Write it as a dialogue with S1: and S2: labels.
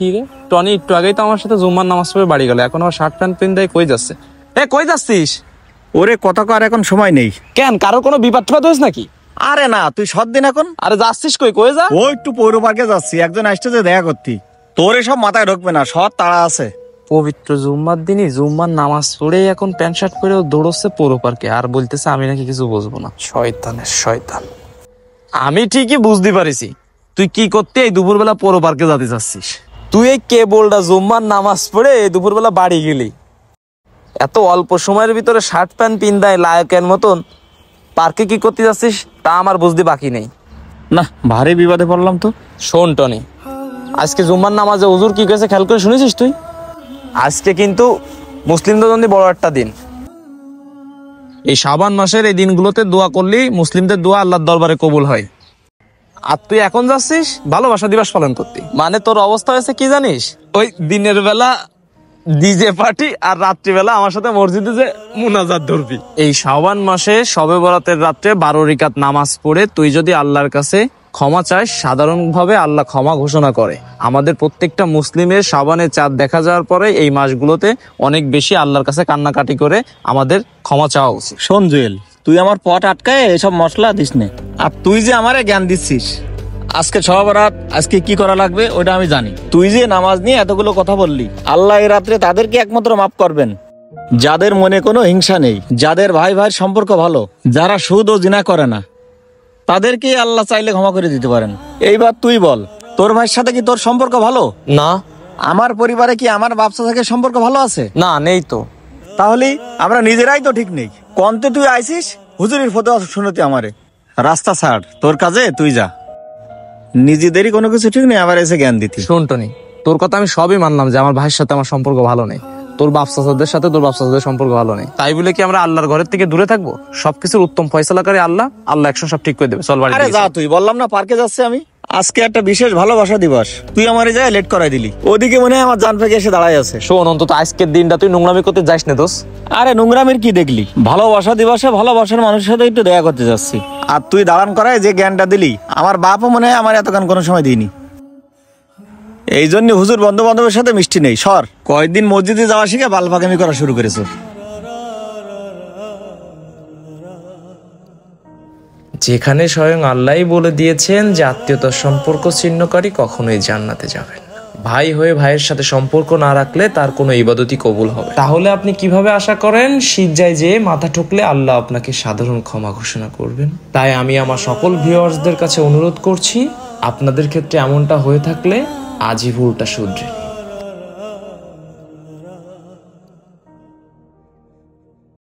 S1: কি রে টনি, একটু আগেই তো আমার সাথে জুম্মার নামাজ পড়ে বাড়ি গেল, এখন আবার শার্ট প্যান্ট পিন দেয় কই যাচ্ছে? কই যাচ্ছিস?
S2: ওরে কথা কর, এখন সময় নেই।
S1: কেন, কারোর কোনো বিপদ টিপদ হয়েছে নাকি?
S2: আরে না, তুই সৎ দিন এখন।
S1: আরে যাচ্ছিস কই? কই যা?
S2: ও একটু পৌর পার্কে যাচ্ছি, একজন আসছে যে দেখা করতি। তোর এসব মাথায় ঢুকবে না, সৎ তাড়া আছে।
S1: পবিত্র জুম্মার দিনই জুম্মার নামাজ পড়ে এখন প্যান্ট শার্ট পরে দৌড়চ্ছে পৌর পার্কে, আর বলতেছে আমি নাকি কিছু বুঝবো না। শয়তানের শয়তান। আমি ঠিকই বুঝতে পারিছি তুই কি করতে এই দুপুরবেলা পৌর পার্কে যেতে চাচ্ছিস। তুই এই কেবলটা জুম্মার নামাজ পড়ে দুপুরবেলা বাড়ি গেলি, এত অল্প সময়ের ভিতরে শার্ট প্যান্ট পিন্দায় লায়কের মতন পার্কে কি করতে যাচ্ছিস তা আমার বুঝতে বাকি নেই।
S2: না, ভারী বিবাদে পড়লাম তো।
S1: শোন টনি, আজকে জুম্মার নামাজে হুজুর কি করেছে খেয়াল করে শুনেছিস তুই? আজকে কিন্তু মুসলিমদের জন্য বড় একটা দিন। এই শাবান মাসের এই দিনগুলোতে দোয়া করলেই মুসলিমদের দোয়া আল্লাহর দরবারে কবুল হয়। আর তুই এখন যাচ্ছিস ভালোবাসা দিবস পালন করতে। মানে তোর অবস্থা হয়েছে কি জানিস? ওই দিনের বেলা ডিজে পার্টি আর রাত্রিবেলা আমার সাথে মসজিদে যে মুনাজাত ধরবি। এই শাবান মাসে শবে বরাতের রাত্রে 12 রাকাত নামাজ পড়ে তুই যদি আল্লাহর কাছে ক্ষমা চাস, সাধারণভাবে আল্লাহ ক্ষমা ঘোষণা করে। আমাদের প্রত্যেকটা মুসলিমের শাবানের চাঁদ দেখা যাওয়ার পরে এই মাসগুলোতে অনেক বেশি আল্লাহর কাছে কান্নাকাটি করে আমাদের ক্ষমা চাওয়া উচিত।
S2: শোন জুয়েল, তুই আমার পট আটকায় এসব মশলা দিস নে। আর তুই যে আমারে জ্ঞান দিচ্ছিস, আজকে শবে বরাত, আজকে কি করা লাগবে ওটা আমি জানি। তুই যে নামাজ নিয়ে এতগুলো কথা বললি, আল্লাহ এই রাত্রে তাদেরকে একমাত্র মাফ করবেন যাদের মনে কোনো হিংসা নেই, যাদের ভাই ভাইয়ের সম্পর্ক ভালো, যারা সুদ ও জিনা করে না, তাদেরকে আল্লাহ চাইলে ক্ষমা করে দিতে পারেন। এইবার তুই বল, তোর ভাইয়ের সাথে কি তোর সম্পর্ক ভালো?
S1: না।
S2: আমার পরিবারে কি আমার বাপসা থেকে সম্পর্ক ভালো আছে?
S1: না, নেই তো।
S2: তাহলে আমরা নিজেরাই তো ঠিক নেই। কন্তে তুই আইসিস হুজুরির ফতোয়া শুনতে আমারে। রাস্তা ছাড়, তোর কাজে তুই যা। নিজেদেরই কোনো কিছু ঠিক নেই, আবার এসে জ্ঞান দিতি।
S1: শোন টনি, তোর কথা আমি সবই মানলাম যে আমার ভাইয়ের সাথে আমার সম্পর্ক ভালো নেই, তোর বাপসাদের সাথে তোর বাপসাদের সম্পর্ক ভালো নেই। তাই বলে কি আমরা আল্লাহর ঘরের থেকে দূরে থাকবো? সবকিছুর উত্তম ফয়সালাকারী আল্লাহ, আল্লাহ একশো সব ঠিক করে দেবে। চল বাড়ি।
S2: আরে যা, তুই বললাম না পার্কে যাচ্ছে আমি। আজকে একটা বিশেষ ভালোবাসা দিবস, তুই আমারে যায় লেট করাই দিলি। ওদিকে মনে হয় আমার জান ফেঁকে এসে দাঁড়ায় আছে।
S1: শোন, অন্তত আজকের দিনটা তুই নোংরামি করতে যাস না দোস।
S2: আরে নোংরামের কি দেখলি? ভালোবাসা দিবসে ভালোবাসার মানুষের সাথে একটু দেখা করতে যাচ্ছি, আর তুই দাঁড়ান করায় যে জ্ঞানটা দিলি, আমার বাপও মনে হয় আমার এত গান কোনো সময় দিইনি। এই জন্য হুজুর বন্ধু বান্ধবের সাথে মিষ্টি নেই। সর, কয়েকদিন মসজিদে যাওয়া শিখে বালপাকামি করা শুরু করেছে।
S1: যেখানে স্বয়ং আল্লাহই বলে দিয়েছেন যে আত্মীয়তার সম্পর্ক ছিন্নকারী কখনোই জান্নাতে যাবেন না। ভাই হয়ে ভাইয়ের সাথে সম্পর্ক না রাখলে তার কোনো ইবাদতই কবুল হবে। তাহলে আপনি কিভাবে আশা করেন সিজদায় যেয়ে মাথা ঠুকলে আল্লাহ আপনাকে সাধারণ ক্ষমা ঘোষণা করবেন? তাই আমি আমার সকল ভিউয়ার্সদের কাছে অনুরোধ করছি, আপনাদের ক্ষেত্রে এমনটা হয়ে থাকলে আজই ভুলটা শুধরে